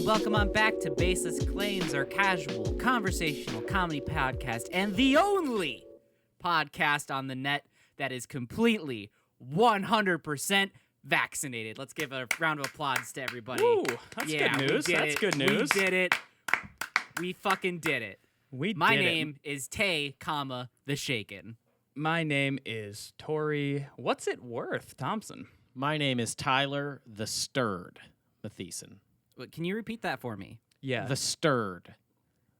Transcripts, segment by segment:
welcome on back to Baseless Claims, our casual, conversational comedy podcast, and the only podcast on the net that is completely 100% vaccinated. Let's give a round of applause to everybody. Ooh, that's good news. That's good news. We did it. We fucking did it. My name is Tay, the Shaken. My name is Tory. What's it worth, Thompson? My name is Tyler the Stirred Matheson. Can you repeat that for me? Yeah. The Stirred.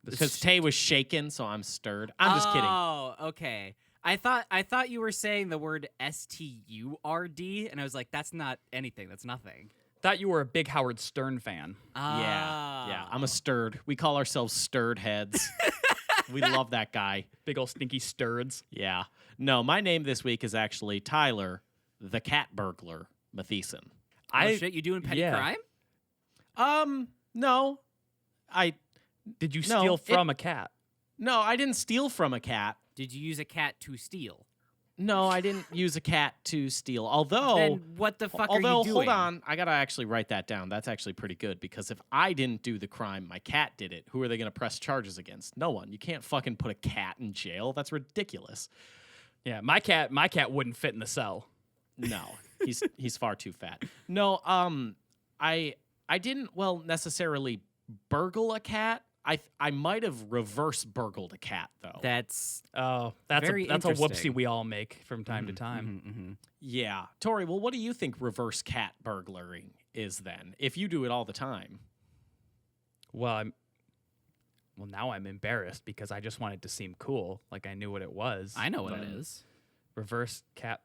Because Tay was shaken, so I'm stirred. I'm just kidding. Oh, okay. I thought you were saying the word STURD, and I was like, that's not anything. That's nothing. Thought you were a big Howard Stern fan. Yeah. I'm a stirred. We call ourselves stirred heads. We love that guy. Big old stinky sturds. Yeah. No, my name this week is actually Tyler the Cat Burglar Matheson. Shit, you doing petty crime? No. Did you steal from a cat? No, I didn't steal from a cat. Did you use a cat to steal? No, I didn't use a cat to steal. Although, then what the fuck are you doing? Hold on, I gotta actually write that down. That's actually pretty good because if I didn't do the crime, my cat did it. Who are they gonna press charges against? No one. You can't fucking put a cat in jail. That's ridiculous. Yeah, my cat wouldn't fit in the cell. No, he's far too fat. No, I didn't necessarily burgle a cat. I might have reverse burgled a cat though. That's that's very a interesting. whoopsie we all make from time to time. Yeah, Tory. Well, what do you think reverse cat burglaring is then? If you do it all the time. Well, now I'm embarrassed because I just wanted to seem cool, like I knew what it was. I know what it is. Reverse cat,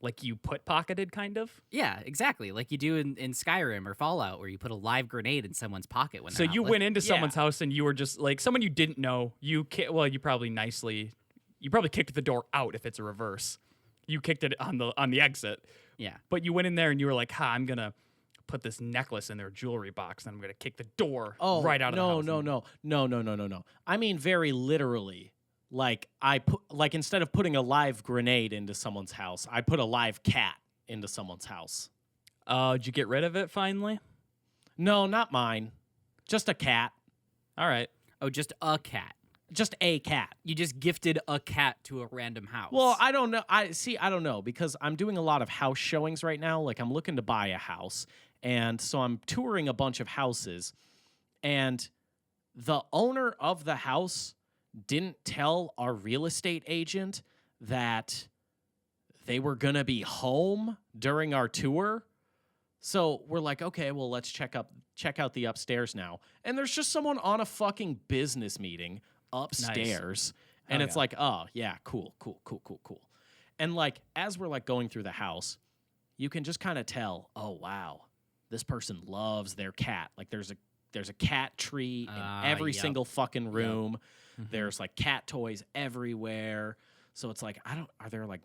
like you put pocketed, kind of. Yeah, exactly. Like you do in Skyrim or Fallout, where you put a live grenade in someone's pocket when. So you went into someone's house and you were just like someone you didn't know. You probably kicked the door out if it's a reverse. You kicked it on the exit. Yeah. But you went in there and you were like, I'm gonna put this necklace in their jewelry box and I'm gonna kick the door right out of the house. No. I mean very literally. Like instead of putting a live grenade into someone's house, I put a live cat into someone's house. Did you get rid of it finally? No, not mine. Just a cat. All right. Oh, just a cat. Just a cat. You just gifted a cat to a random house. Well, I don't know. I don't know because I'm doing a lot of house showings right now. Like I'm looking to buy a house. And so I'm touring a bunch of houses. And the owner of the house didn't tell our real estate agent that they were going to be home during our tour. So we're like, okay, well, let's check out the upstairs now. And there's just someone on a fucking business meeting upstairs. Nice. And it's like, oh, yeah, cool. And like, as we're like going through the house, you can just kind of tell, oh, wow, this person loves their cat. Like there's a cat tree in every single fucking room. Yep. There's like cat toys everywhere. So it's like, are there like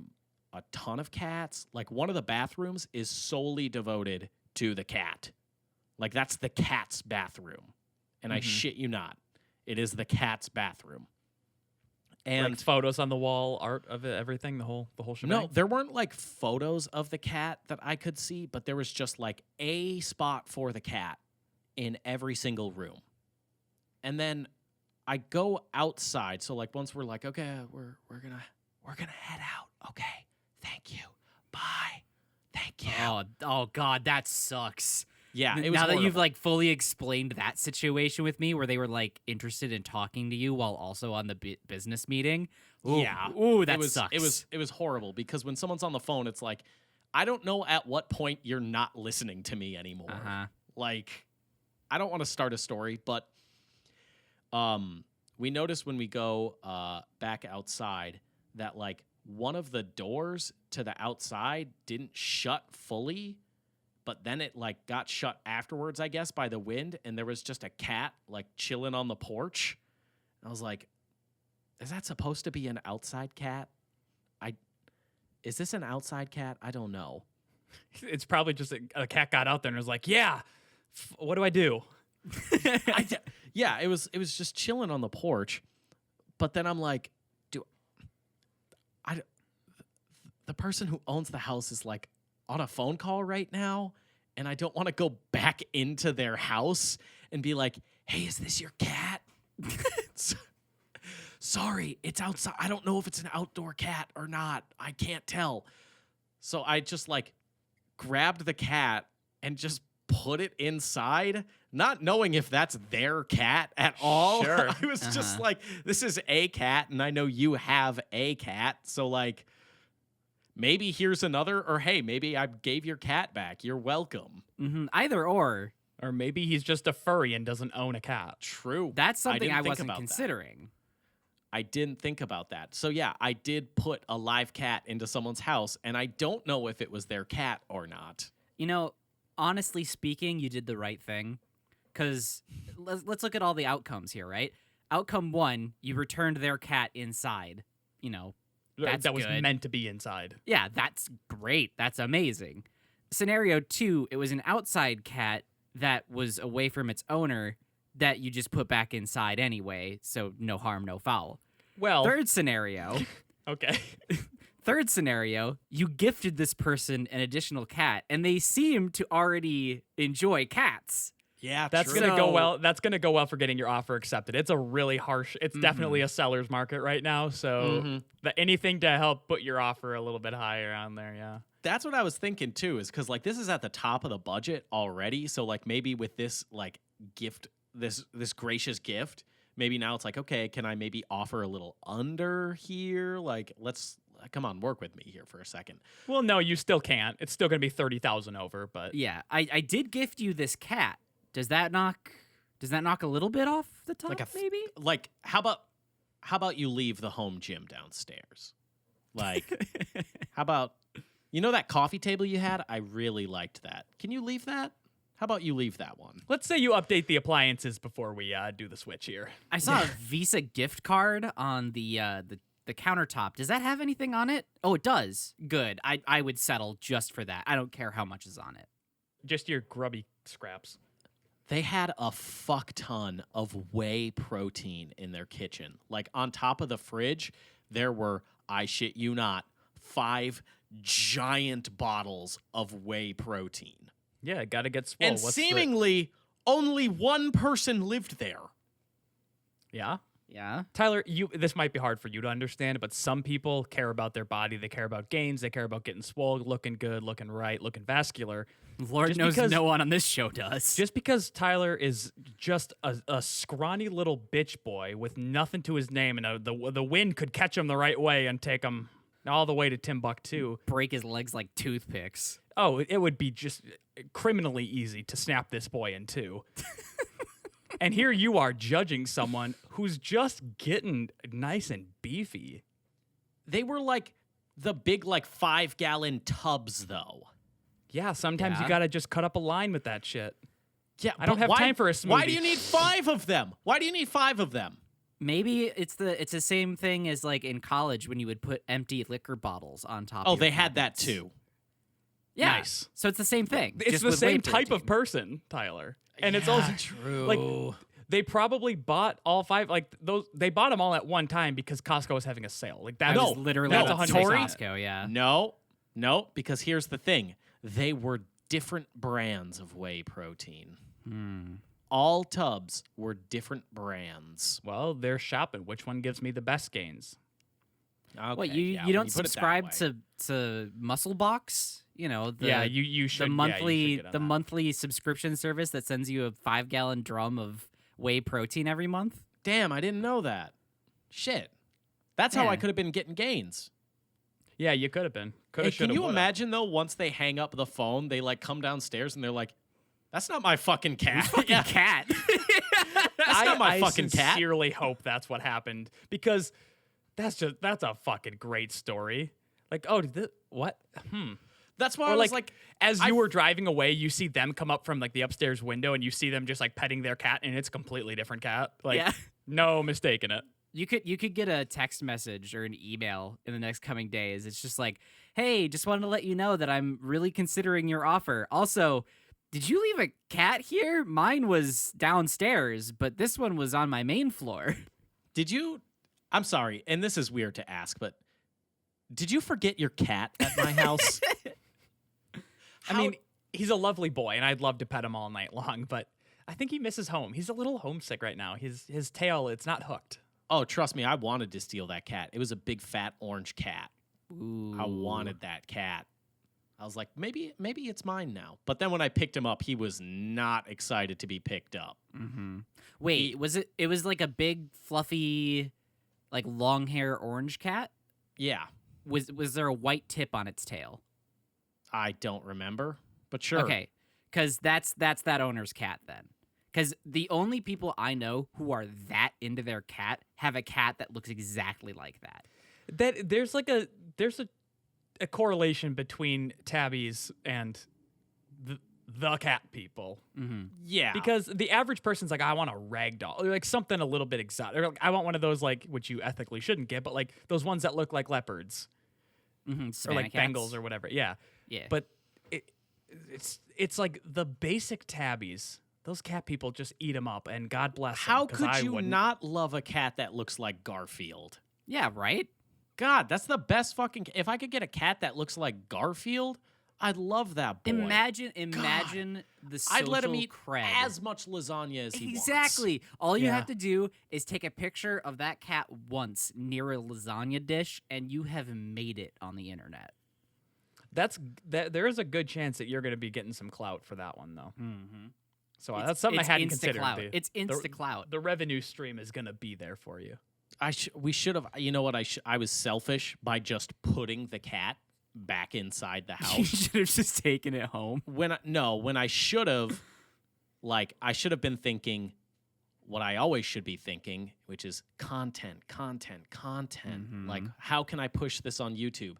a ton of cats? Like one of the bathrooms is solely devoted to the cat. Like that's the cat's bathroom. And I shit you not, it is the cat's bathroom. And like photos on the wall, art of it, everything, the whole shebang? No, there weren't like photos of the cat that I could see, but there was just like a spot for the cat in every single room. And then I go outside. So like once we're like, okay, we're gonna head out. Okay. Thank you. Bye. Thank you. Oh God, that sucks. Yeah. It was now horrible. that you've like fully explained that situation with me where they were like interested in talking to you while also on the business meeting. Ooh, yeah. Ooh, that sucks. It was horrible because when someone's on the phone, it's like, I don't know at what point you're not listening to me anymore. Like, I don't want to start a story, but we noticed when we go back outside that like one of the doors to the outside didn't shut fully, but then it like got shut afterwards, I guess, by the wind, and there was just a cat like chilling on the porch. I was like, is that supposed to be an outside cat? Is this an outside cat? I don't know. It's probably just a cat got out there and was like, yeah, what do I do? Yeah, it was just chilling on the porch, but then I'm like, the person who owns the house is like on a phone call right now, and I don't want to go back into their house and be like, hey, is this your cat? Sorry, it's outside. I don't know if it's an outdoor cat or not. I can't tell. So I just like grabbed the cat and just put it inside, not knowing if that's their cat at all. Sure. I was just like, this is a cat, and I know you have a cat. So like, maybe here's another, or hey, maybe I gave your cat back. You're welcome. Either or. Or maybe he's just a furry and doesn't own a cat. True. That's something I think wasn't about that. considering. I didn't think about that. So yeah, I did put a live cat into someone's house, and I don't know if it was their cat or not. You know, honestly speaking, you did the right thing. Because let's look at all the outcomes here, right? Outcome 1, you returned their cat inside. You know, that's that was good. meant to be inside. Yeah, that's great. That's amazing. Scenario 2, it was an outside cat that was away from its owner that you just put back inside anyway, so no harm, no foul. Well, Third scenario, okay. you gifted this person an additional cat, and they seem to already enjoy cats. Yeah, That's true. gonna go well. That's gonna go well for getting your offer accepted. It's a really harsh. It's definitely a seller's market right now. So anything to help put your offer a little bit higher on there. Yeah. That's what I was thinking too, is because like this is at the top of the budget already. So like maybe with this like gift, this gracious gift, maybe now it's like, okay, can I maybe offer a little under here? Like let's come on, work with me here for a second. Well, no, you still can't. It's still gonna be 30,000 over. But Yeah, I did gift you this cat. Does that knock a little bit off the top? Maybe. Like how about you leave the home gym downstairs? Like how about that coffee table you had? I really liked that. Can you leave that? How about you leave that one? let's say you update the appliances before we do the switch here. I saw a Visa gift card on the countertop. Does that have anything on it? Oh, it does. Good. I would settle just for that. I don't care how much is on it. Just your grubby scraps. They had a fuck ton of whey protein in their kitchen. Like on top of the fridge, there were, I shit you not, 5 giant bottles of whey protein. Yeah, gotta get swole. And seemingly only one person lived there. Yeah. Yeah. Tyler, this might be hard for you to understand, but some people care about their body. They care about gains. They care about getting swole, looking good, looking right, looking vascular. Lord Just knows because- no one on this show does. Just because Tyler is just a scrawny little bitch boy with nothing to his name, and the wind could catch him the right way and take him all the way to Timbuktu. Break his legs like toothpicks. Oh, it would be just criminally easy to snap this boy in two. And here you are judging someone who's just getting nice and beefy. They were like the big 5-gallon tubs though. Yeah, sometimes Yeah. you gotta just cut up a line with that shit. Yeah, I don't but have why- time for a smoothie. Why do you need 5 of them? Why do you need 5 of them? Maybe it's the same thing as like in college when you would put empty liquor bottles on top. Oh, of they your had that cabinets. too. Yeah. Nice. So it's the same thing. It's just the with whey same type of protein. person, Tyler. And it's Yeah, also true. like they probably bought all 5 they bought them all at one time because Costco was having a sale. Like I that was literally that's at 100%. Tory Costco. Yeah. No, because here's the thing. They were different brands of whey protein. All tubs were different brands. Well, they're shopping. Which one gives me the best gains? Okay, What you yeah, you when don't put it that subscribe way. to Muscle Box? You know, You should the monthly yeah, you should get on that. monthly subscription service that sends you a 5-gallon drum of whey protein every month. Damn, I didn't know that. Shit. That's how Yeah. I could have been getting gains. Yeah, you could have been. Could Hey, have. can you imagine though? Once they hang up the phone, they come downstairs and they're like, "That's not my fucking cat." Yeah, Cat. that's not my I fucking cat. sincerely hope that's what happened because that's a fucking great story. Like, oh, did what? That's why Or I was like, as you were driving away, you see them come up from the upstairs window, and you see them just petting their cat, and it's a completely different cat. Yeah. No mistaking it. You could get a text message or an email in the next coming days. It's just like, hey, just wanted to let you know that I'm really considering your offer. Also, did you leave a cat here? Mine was downstairs, but this one was on my main floor. did you? I'm sorry, and this is weird to ask, but did you forget your cat at my house? I mean, he's a lovely boy, and I'd love to pet him all night long, but I think he misses home. He's a little homesick right now. His tail, it's not hooked. Oh, trust me, I wanted to steal that cat. It was a big fat orange cat. Ooh. I wanted that cat. I was like, maybe it's mine now. But then when I picked him up, he was not excited to be picked up. Mm-hmm. Wait, it was like a big, fluffy, like long hair orange cat? Yeah, Was there a white tip on its tail? I don't remember, but sure. Okay, because that's that owner's cat then. Because the only people I know who are that into their cat have a cat that looks exactly like that. That there's a correlation between tabbies and the cat people. Mm-hmm. Yeah. Because the average person's like, I want a rag doll, or like something a little bit exotic. Or like, I want one of those, like, which you ethically shouldn't get, but like those ones that look like leopards Mm-hmm. or like Bengals or whatever. Yeah. Yeah. But it's like the basic tabbies. Those cat people just eat them up, and God bless them. How 'cause could I you wouldn't. not love a cat that looks like Garfield? Yeah, right? God, that's the best fucking. If I could get a cat that looks like Garfield, I'd love that boy. Imagine the social I'd let him eat cred. as much lasagna as he wants. Exactly. All you Yeah. have to do is take a picture of that cat once near a lasagna dish, and you have made it on the internet. There is a good chance that you're going to be getting some clout for that one, though. Mm-hmm. So that's something I hadn't considered. Clout. It's insta clout. The revenue stream is going to be there for you. We should have. You know what? I was selfish by just putting the cat back inside the You house. should have just taken it home. when I should have, I should have been thinking what I always should be thinking, which is content. Mhm. Like, how can I push this on YouTube?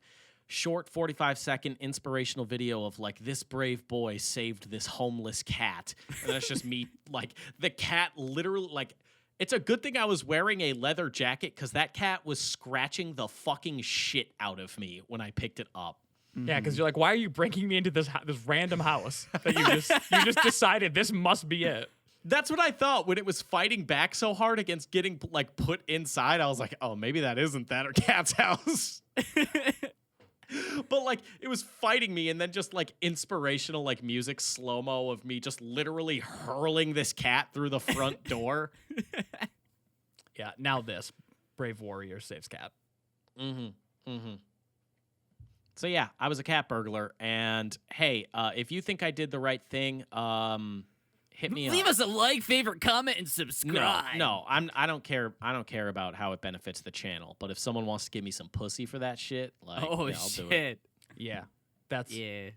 Short 45-second inspirational video of like this brave boy saved this homeless cat. And that's just me, like the cat literally like it's a good thing I was wearing a leather jacket because that cat was scratching the fucking shit out of me when I picked it up. Yeah, because you're like, why are you bringing me into this random house that you just decided this must be it? That's what I thought when it was fighting back so hard against getting like put inside. I was like, oh, maybe that isn't that or cat's house. But like it was fighting me, and then just like inspirational like music slow-mo of me just literally hurling this cat through the front door. Yeah, now this brave warrior saves cat. So yeah, I was a cat burglar, and hey, if you think I did the right thing, hit me Leave up. us a like, favorite, comment, and subscribe. No, I don't care. I don't care about how it benefits the channel. But if someone wants to give me some pussy for that shit, like, Oh yeah, I'll do it. shit. Yeah, that's. Yeah.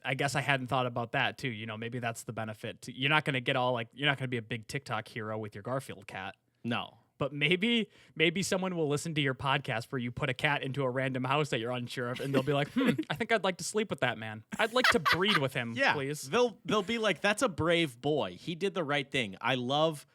I guess I hadn't thought about that too. You know, maybe that's the benefit. You're not gonna get all like you're not gonna be a big TikTok hero with your Garfield cat. No. But maybe someone will listen to your podcast where you put a cat into a random house that you're unsure of, and they'll be like, I think I'd like to sleep with that man. I'd like to breed with him, Yeah, please. They'll be like, that's a brave boy. He did the right thing. I love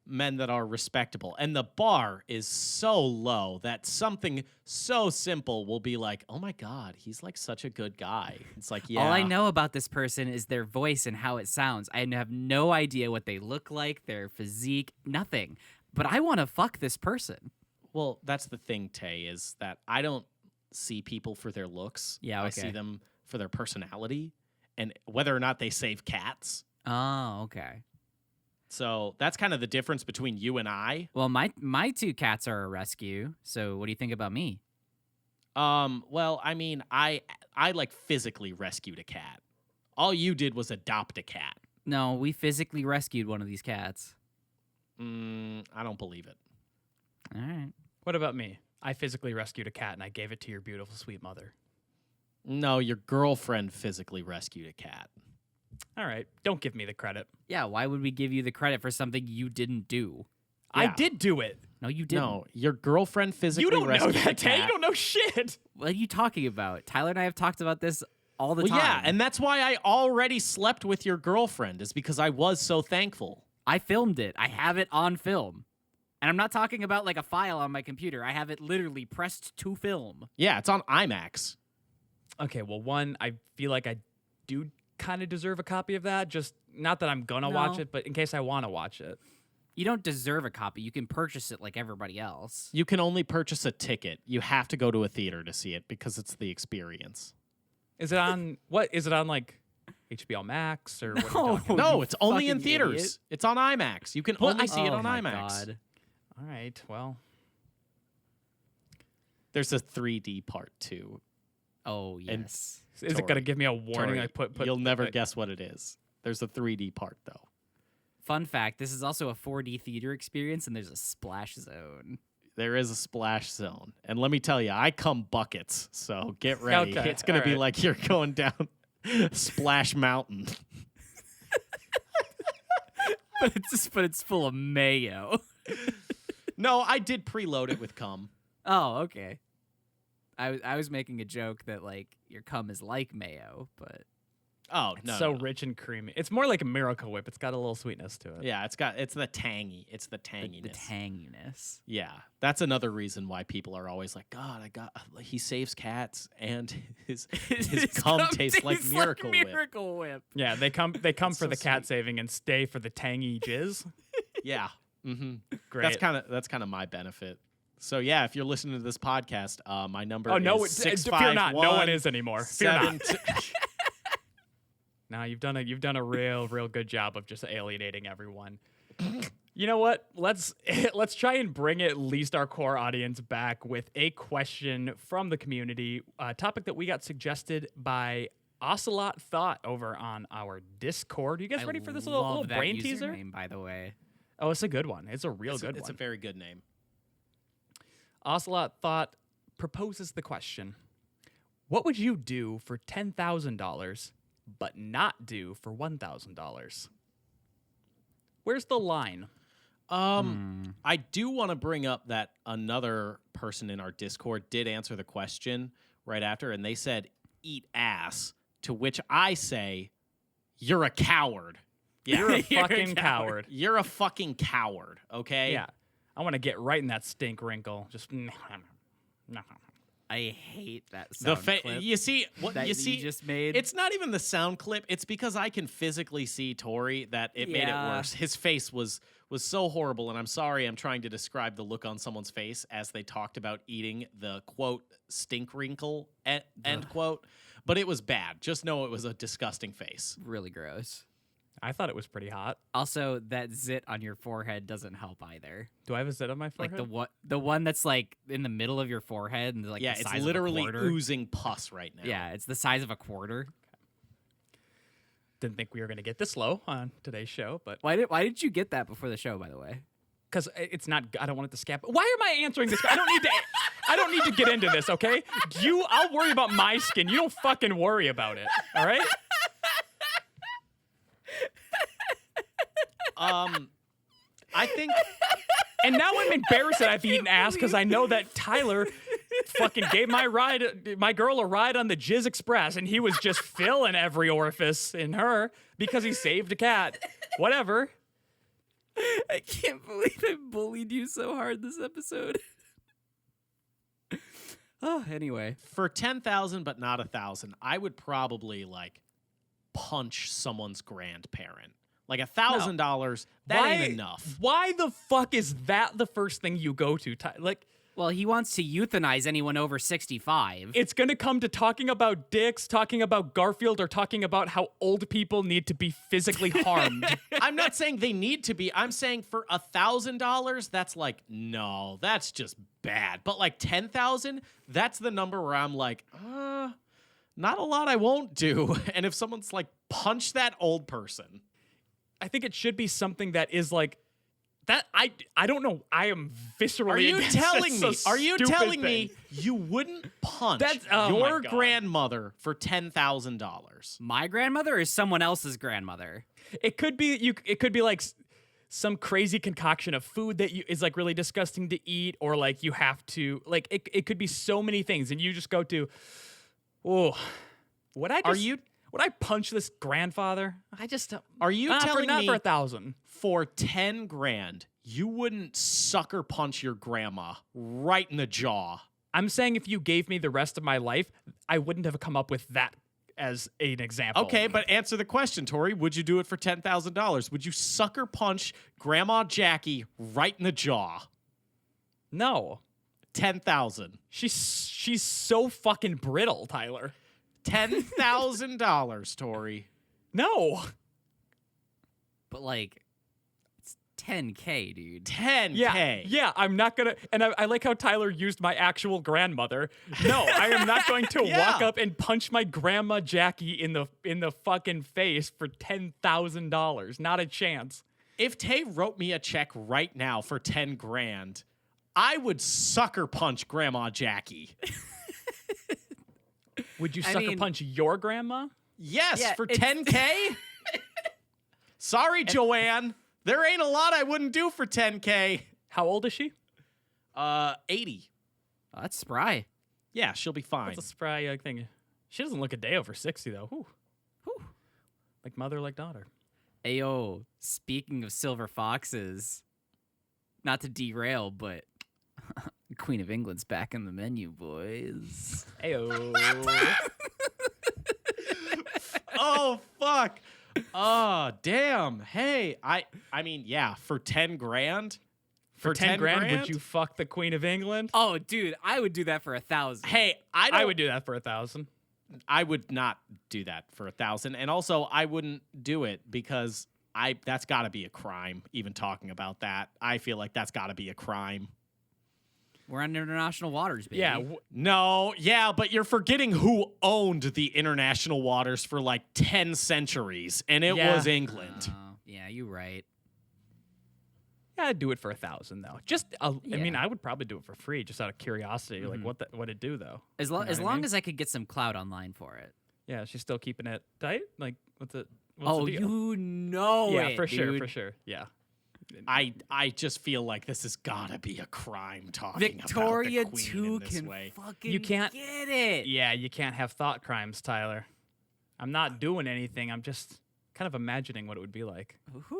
men that are respectable. And the bar is so low that something so simple will be like, oh my God, he's like such a good guy. It's like, yeah. All I know about this person is their voice and how it sounds. I have no idea what they look like, their physique, nothing. But I want to fuck this person. Well, that's the thing, Tay, is that I don't see people for their looks. Yeah, I okay. see them for their personality and whether or not they save cats. Oh, okay. So that's kind of the difference between you and I. Well, my two cats are a rescue. So what do you think about me? Well, I mean, I like physically rescued a cat. All you did was adopt a cat. No, we physically rescued one of these cats. I don't believe it. All right. What about me? I physically rescued a cat and I gave it to your beautiful, sweet mother. No, your girlfriend physically rescued a cat. All right, don't give me the credit. Yeah, why would we give you the credit for something you didn't do? I Yeah. did do it. No, you didn't. No, your girlfriend physically You don't know rescued a that, Tay. You cat. don't know shit. What are you talking about? Tyler and I have talked about this all the Well, time. yeah, and that's why I already slept with your girlfriend, is because I was so thankful. I filmed it. I have it on film. And I'm not talking about like a file on my computer. I have it literally pressed to film. Yeah, it's on IMAX. Okay, well, one, I feel like I do kind of deserve a copy of that. Just not that I'm gonna watch No. it, but in case I want to watch it. You don't deserve a copy. You can purchase it like everybody else. You can only purchase a ticket. You have to go to a theater to see it because it's the experience. Is it on what? Is it on like HBO Max or what are you No. talking? No, you it's only in fucking theaters. idiot. It's on IMAX. You can Well, only see it Oh on my IMAX. God. All right, well, There's a 3D part too. Oh, And- yes. is it going to give me a warning? Tory, I put you'll never guess what it is. There's a 3D part though. Fun fact, this is also a 4D theater experience, and there's a splash zone. There is a splash zone. And let me tell you, I come buckets. So get ready. Okay, It's going all to be right. like you're going down Splash Mountain. But it's full of mayo. No, I did preload it with cum. Oh, okay. I was making a joke that like your cum is like mayo, but Oh, It's no. so no. rich and creamy. It's more like a Miracle Whip. It's got a little sweetness to it. Yeah, it's the tangy. It's the the tanginess. tanginess. Yeah, that's another reason why people are always like, God, he saves cats and his cum tastes like Miracle Whip. Miracle Whip. Yeah, they come That's for so the cat sweet. saving and stay for the tangy jizz. Yeah, mm-hmm. Great. That's kind of my benefit. So yeah, if you're listening to this podcast, my number Oh no! is Fear not. No one is anymore. Fear not. 651 No, you've done a real good job of just alienating everyone. You know what? Let's try and bring at least our core audience back with a question from the community, a topic that we got suggested by Ocelot Thought over on our Discord. Are you guys ready for this little that brain teaser? username, by the way. Oh, it's a good one. It's a real good It's one. a very good name. Ocelot Thought proposes the question: what would you do for $10,000 but not do for $1,000? Where's the line? I do want to bring up that another person in our Discord did answer the question right after, and they said, eat ass, to which I say, you're a coward. Yeah, You're a You're a fucking coward. coward. You're a fucking coward, okay? Yeah. I want to get right in that stink wrinkle. Just I hate that The sound clip you see what that you see you just made. It's not even the sound clip. It's because I can physically see Tory that it made it Yeah. worse. His face was so horrible, and I'm sorry I'm trying to describe the look on someone's face as they talked about eating the quote stink wrinkle end quote. But it was bad. Just know it was a disgusting face. really gross. I thought it was pretty hot. Also, that zit on your forehead doesn't help either. Do I have a zit on my Like forehead? the one that's like in the middle of your forehead and like Yeah, the it's size literally of a quarter. oozing pus right now. Yeah, it's the size of a quarter. Didn't think we were going to get this low on today's show, but Why did you get that before the show? By the way, because it's not, I don't want it to scab. Why am I answering this? I don't need to get into this, okay? I'll worry about my skin. You don't fucking worry about it, all right? I think And now I'm embarrassed that I've eaten ass because I know that Tyler fucking gave my girl a ride on the Jizz Express, and he was just filling every orifice in her because he saved a cat. Whatever. I can't believe I bullied you so hard this episode. Oh, anyway, for 10,000 but not 1,000, I would probably like punch someone's grandparent. Like $1,000, that ain't enough. Why the fuck is that the first thing you go to? Like, well, he wants to euthanize anyone over 65. it's going to come to talking about dicks, talking about Garfield, or talking about how old people need to be physically harmed. I'm not saying they need to be. I'm saying for $1,000, that's like, no, that's just bad. But like 10,000, that's the number where I'm like, not a lot I won't do. And if someone's like, punch that old person. I think it should be something that is like that. I don't know. I am viscerally. Are you against telling this me? Are you stupid telling thing. me you wouldn't punch Oh my your God. grandmother for $10,000? My grandmother or someone else's grandmother? It could be It could be like some crazy concoction of food that is like really disgusting to eat, or like you have to like it could be so many things, and you just go to, oh, would I punch this grandfather? I just Are you telling not me for 1,000? for 10 grand you wouldn't sucker punch your grandma right in the jaw? I'm saying if you gave me the rest of my life, I wouldn't have come up with that as an example. Okay, but answer the question, Tori. Would you do it for $10,000? Would you sucker punch Grandma Jackie right in the jaw? No. 10,000. She's so fucking brittle, Tyler. $10,000, Tori. No. But like, it's 10K, dude. 10K. Yeah, I'm not gonna. And I like how Tyler used my actual grandmother. No, I am not going to Yeah. walk up and punch my grandma Jackie in the fucking face for $10,000. Not a chance. If Tay wrote me a check right now for 10 grand, I would sucker punch Grandma Jackie. Would you I sucker mean- punch your grandma? Yes, Yeah, for it's- 10K? Sorry, Joanne. There ain't a lot I wouldn't do for 10K. How old is she? 80. Oh, that's spry. Yeah, she'll be fine. That's a spry thing. She doesn't look a day over 60 though. Whew. Like mother, like daughter. Ayo, speaking of silver foxes, not to derail, but Queen of England's back in the menu, boys. Ayo. Oh, fuck. Oh, damn. Hey, I mean, yeah, for 10 grand? For 10 grand, would you fuck the Queen of England? Oh, dude, I would do that for 1,000. Hey, I would do that for 1,000. I would not do that for 1,000. And also, I wouldn't do it because that's got to be a crime, even talking about that. I feel like that's got to be a crime. We're on international waters, baby. Yeah. No, yeah, but you're forgetting who owned the international waters for like 10 centuries, and it Yeah. was England. Yeah, you're right. Yeah, I'd do it for 1,000 though. I mean, Yeah. I would probably do it for free, just out of curiosity. Like, what it do though? As You long know as what I long mean? as I could get some clout online for it. Yeah, she's still keeping it tight. Like, what's the Oh, deal? you know Yeah, it, for sure, dude. for sure. Yeah. I just feel like this has got to be a crime talking Victoria about the Queen too in this can way. fucking You can't- get it. Yeah, you can't have thought crimes, Tyler. I'm not doing anything. I'm just kind of imagining what it would be like. Woohoo.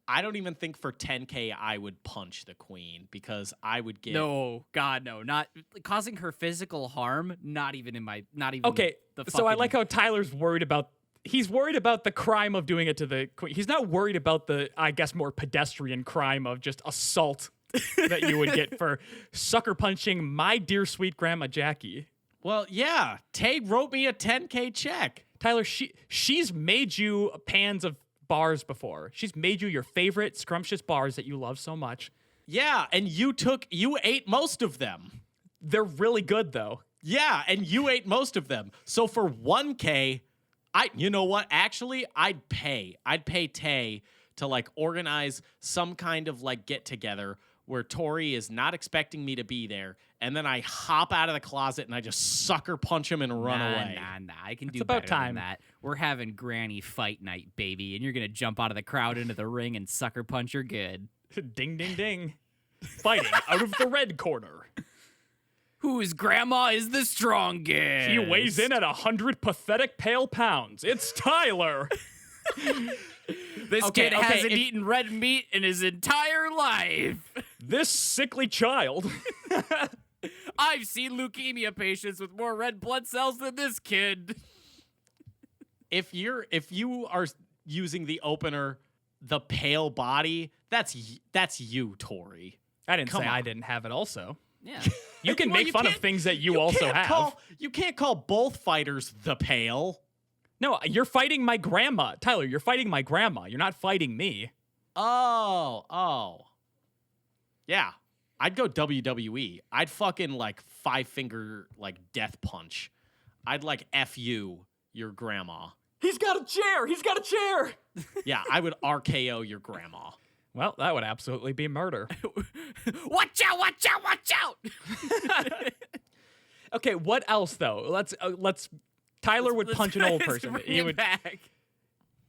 I don't even think for 10K I would punch the Queen because I would get No, God, no, not causing her physical harm. Not even in my, not even. Okay, the so I fucking- like how Tyler's worried about. He's worried about the crime of doing it to the Queen. He's not worried about the, I guess, more pedestrian crime of just assault that you would get for sucker punching my dear sweet grandma Jackie. Well, yeah, Tay wrote me a 10K check. Tyler, she's made you pans of bars before. She's made you your favorite scrumptious bars that you love so much. Yeah, and you ate most of them. They're really good though. Yeah, and you ate most of them. So for 1K, you know what? Actually, I'd pay Tay to like organize some kind of like get together where Tory is not expecting me to be there, and then I hop out of the closet and I just sucker punch him and run away. Nah. I can do about better time. than that. We're having granny fight night, baby, and you're gonna jump out of the crowd into the ring and sucker punch her good. Ding, ding, ding. Fighting out of the red corner. Whose grandma is the strongest? He weighs in at 100 pathetic pale pounds. It's Tyler. This Okay, kid okay, hasn't if- eaten red meat in his entire life. This sickly child. I've seen leukemia patients with more red blood cells than this kid. If you are using the opener, the pale body, that's you, Tory. I didn't Come say I on. didn't have it also. Yeah. You can Well, make fun of can't- things that you also can't have. You can't call both fighters the pale. No, you're fighting my grandma. Tyler, you're fighting my grandma. You're not fighting me. Oh. Yeah. I'd go WWE. I'd fucking like 5-finger like death punch. I'd like F you, your grandma. He's got a chair. He's got a chair. Yeah, I would RKO your grandma. Well, that would absolutely be murder. Watch out, watch out, watch out. Okay, what else though? Let's Tyler would punch an old person. Bring He it would. back.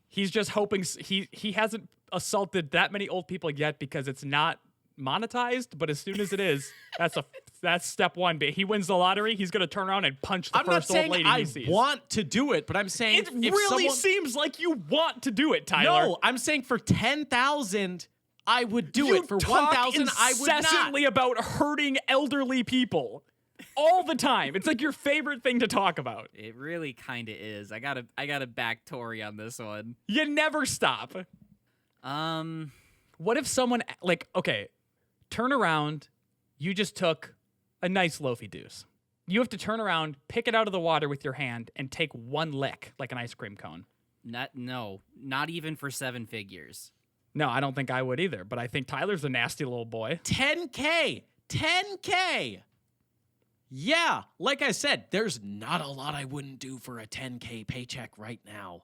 He's just hoping he hasn't assaulted that many old people yet because it's not monetized. But as soon as it is, that's step one. But he wins the lottery, he's gonna turn around and punch the I'm not first old saying lady I he sees. want to do it, but I'm saying It if really someone... seems like you want to do it, Tyler. No, I'm saying for 10,000, I would do You it. For talk 1,000, I would not. incessantly about hurting elderly people all the time. It's like your favorite thing to talk about. It really kind of is. I gotta back Tory on this one. You never stop. What if someone okay, turn around, you just took a nice loafy deuce. You have to turn around, pick it out of the water with your hand, and take one lick like an ice cream cone. Not even for 7 figures. No, I don't think I would either, but I think Tyler's a nasty little boy. 10K. 10K. Yeah, like I said, there's not a lot I wouldn't do for a 10K paycheck right now.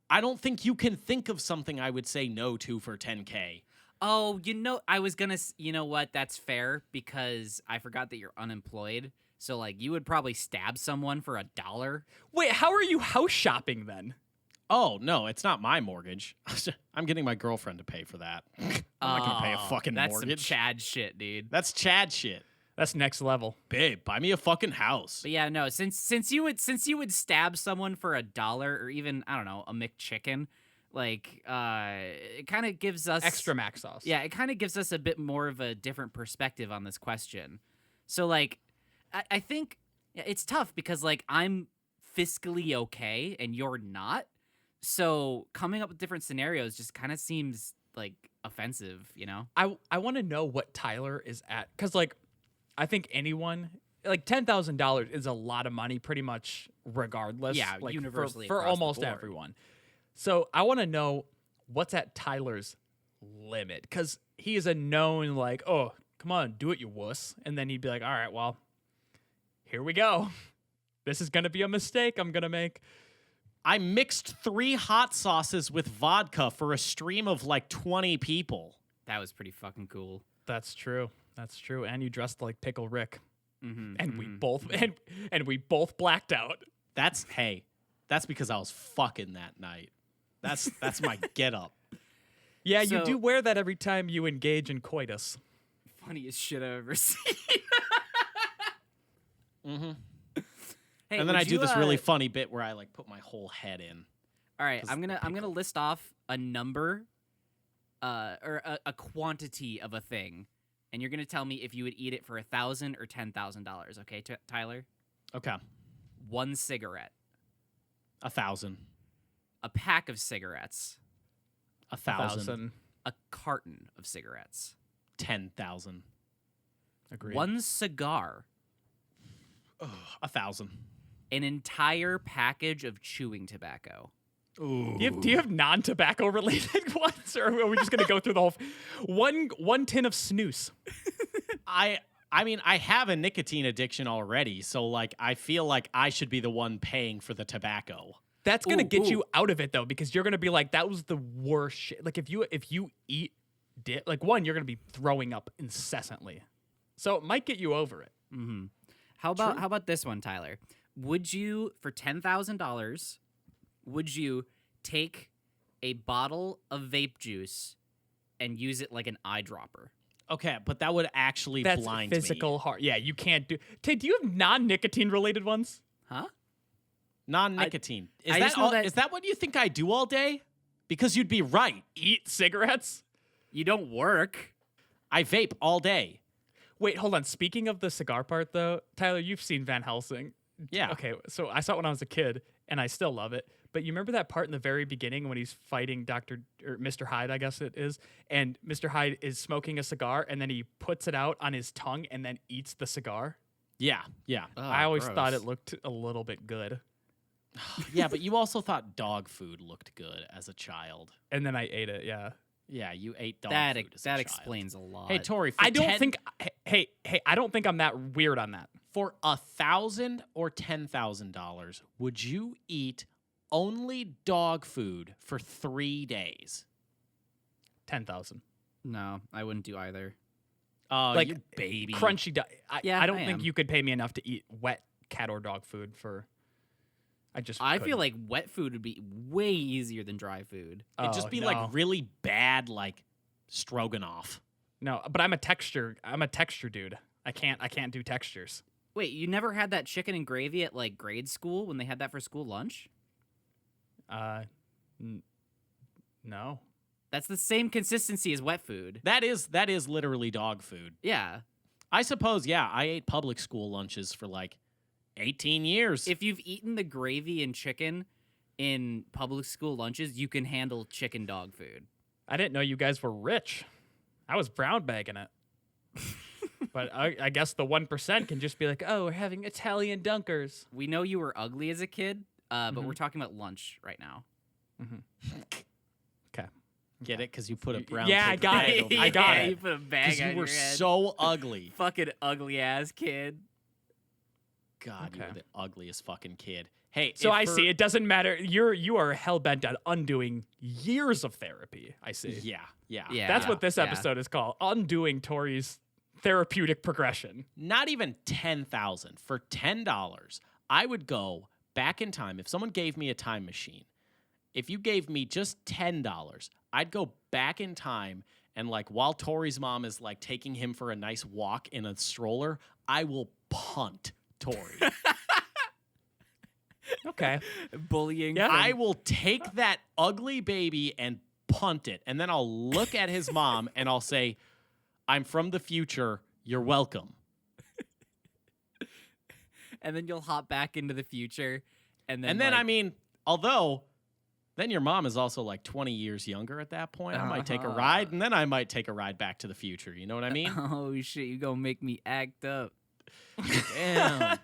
I don't think you can think of something I would say no to for 10K. Oh, I was gonna. You know what? That's fair because I forgot that you're unemployed. So like, you would probably stab someone for $1. Wait, how are you house shopping then? Oh, no, it's not my mortgage. I'm getting my girlfriend to pay for that. I'm not going to pay a fucking that's mortgage. Some Chad shit, dude. That's Chad shit. That's next level. Babe, buy me a fucking house. But yeah, no, since you would stab someone for $1 or even, I don't know, a McChicken, like it kind of gives us Extra mac sauce. Yeah, it kind of gives us a bit more of a different perspective on this question. So like I think it's tough because like I'm fiscally okay and you're not. So coming up with different scenarios just kind of seems like offensive, you know? I want to know what Tyler is at, because like I think anyone, like $10,000 is a lot of money pretty much regardless. Yeah, like universally for across the almost board. everyone. So I want to know what's at Tyler's limit, because he is a known like, oh, come on, do it, you wuss. And then he'd be like, all right, well, here we go. This is going to be a mistake I'm going to make. I mixed 3 hot sauces with vodka for a stream of like 20 people. That was pretty fucking cool. That's true. That's true. And you dressed like Pickle Rick. Mm-hmm, And we both and we both blacked out. That's because I was fucking that night. That's my get up. Yeah, you So- do wear that every time you engage in coitus. Funniest shit I've ever seen. Mm-hmm. Hey, And then would I do you, this really funny bit where I like put my whole head in. All right, 'cause I'm the gonna list off a number, or a quantity of a thing, and you're gonna tell me if you would eat it for $1,000 or $10,000. Okay, Tyler? Okay. 1 cigarette, 1,000. a pack of cigarettes, 1,000. a carton of cigarettes, 10,000. Agreed. 1 cigar, 1,000. an entire package of chewing tobacco. Ooh. Do you have non-tobacco related ones, or are we just gonna go through the whole one tin of snooze? I mean, I have a nicotine addiction already, so like I feel like I should be the one paying for the tobacco. That's gonna get Ooh. you out of it though, because you're gonna be like, that was the worst shit. Like if you eat dip, like one, you're gonna be throwing up incessantly, so it might get you over it. Mm-hmm. How about this one, Tyler? Would you, for $10,000, would you take a bottle of vape juice and use it like an eyedropper? Okay, but that would actually That's blind physical me. harm. Yeah, you can't do. Tay, do you have non-nicotine related ones? Huh? Non-nicotine. I just know that- Is that what you think I do all day? Because you'd be right. Eat cigarettes? You don't work. I vape all day. Wait, hold on. Speaking of the cigar part, though, Tyler, you've seen Van Helsing. Yeah. Okay, so I saw it when I was a kid, and I still love it. But you remember that part in the very beginning when he's fighting Mr. Hyde, I guess it is, and Mr. Hyde is smoking a cigar, and then he puts it out on his tongue and then eats the cigar? Yeah. I always thought gross. it looked a little bit good, Yeah, but you also thought dog food looked good as a child. and then I ate it. Yeah. Yeah, you ate dog That food as a that child. explains a lot. Hey, Tory, for I don't 10 think. Hey, I don't think I'm that weird on that. for $1,000 or $10,000, would you eat only dog food for 3 days? 10,000. No, I wouldn't do either. Oh, Like, you baby. Crunchy. Yeah, I don't I think am. you could pay me enough to eat wet cat or dog food for. I I feel like wet food would be way easier than dry food. It'd just be no. like really bad, like stroganoff. No, but I'm a texture dude. I can't do textures. Wait, you never had that chicken and gravy at like grade school when they had that for school lunch? No. That's the same consistency as wet food. That is literally dog food. Yeah. I suppose, yeah, I ate public school lunches for like 18 years. If you've eaten the gravy and chicken in public school lunches, you can handle chicken dog food. I didn't know you guys were rich. I was brown bagging it. But I guess the 1% can just be like, oh, we're having Italian dunkers. We know you were ugly as a kid, but we're talking about lunch right now. Okay. Get it? Because you put a brown Yeah, I paper got bag it. over I your got head. it. You put a bag Because on you were your head. so ugly. Fucking ugly ass kid. God, you Okay. were the ugliest fucking kid. Hey, So if I for- see. It doesn't matter. You are hell bent on undoing years of therapy. I see. Yeah. Yeah. That's what this yeah. episode is called. Undoing Tory's therapeutic progression. Not even 10,000. For $10, I would go back in time. If someone gave me a time machine, if you gave me just $10, I'd go back in time and like while Tory's mom is like taking him for a nice walk in a stroller, I will punt Tory. Okay. Bullying. Yeah. from- I will take that ugly baby and punt it. And then I'll look at his mom and I'll say, I'm from the future. You're welcome. and then you'll hop back into the future, and then And then, like, I mean, although then your mom is also like 20 years younger at that point. I might take a ride and then I might take a ride back to the future. You know what I mean? oh shit, you gonna make me act up. Damn.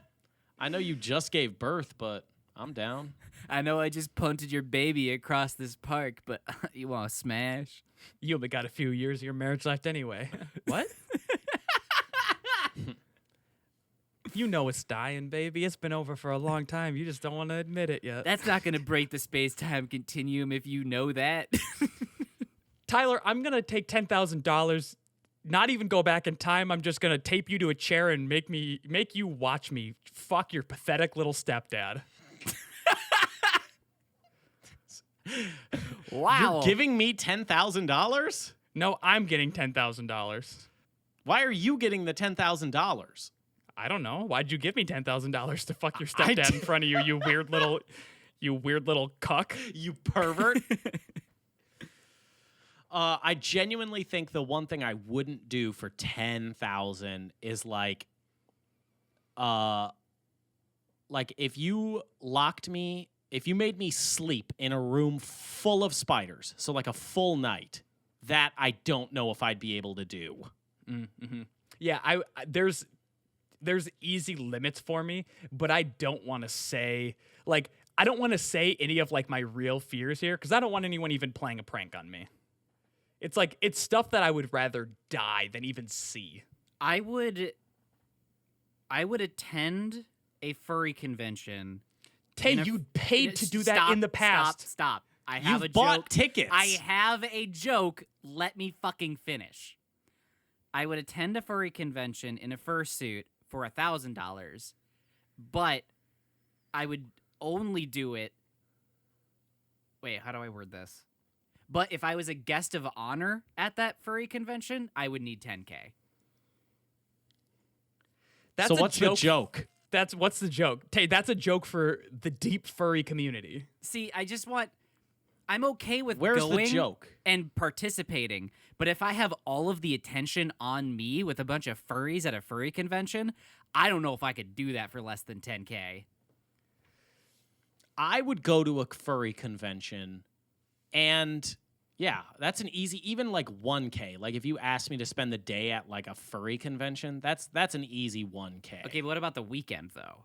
I know you just gave birth, but I'm down. I know I just punted your baby across this park, but you want to smash? You only got a few years of your marriage left anyway. What? You know it's dying, baby. It's been over for a long time. You just don't want to admit it yet. That's not gonna break the space-time continuum if you know that. Tyler, I'm going to take $10,000, not even go back in time. I'm just going to tape you to a chair and make you watch me fuck your pathetic little stepdad. Wow. You're giving me $10,000? No, I'm getting $10,000. Why are you getting the $10,000? I don't know. Why'd you give me $10,000 to fuck your I stepdad in front of you, you weird little cuck? You pervert. I genuinely think the one thing I wouldn't do for 10,000 is like if you if you made me sleep in a room full of spiders, so like a full night, that I don't know if I'd be able to do. Mm-hmm. Yeah, there's easy limits for me, but I don't want to say any of like my real fears here because I don't want anyone even playing a prank on me. It's like it's stuff that I would rather die than even see. I would attend a furry convention. Tay, in a- you paid to do that Stop, in the past. Stop. I have You've a bought joke. tickets. I have a joke. Let me fucking finish. I would attend a furry convention in a fursuit for $1,000, but I would only do it. Wait, how do I word this? But if I was a guest of honor at that furry convention, I would need $10K. That's so a what's joke. the joke? What's the joke? Tay, that's a joke for the deep furry community. See, I'm okay with Where's going the joke? and participating, but if I have all of the attention on me with a bunch of furries at a furry convention, I don't know if I could do that for less than $10K. I would go to a furry convention and yeah, that's an easy, even like 1K. Like if you asked me to spend the day at like a furry convention, that's an easy 1K. Okay, but what about the weekend though?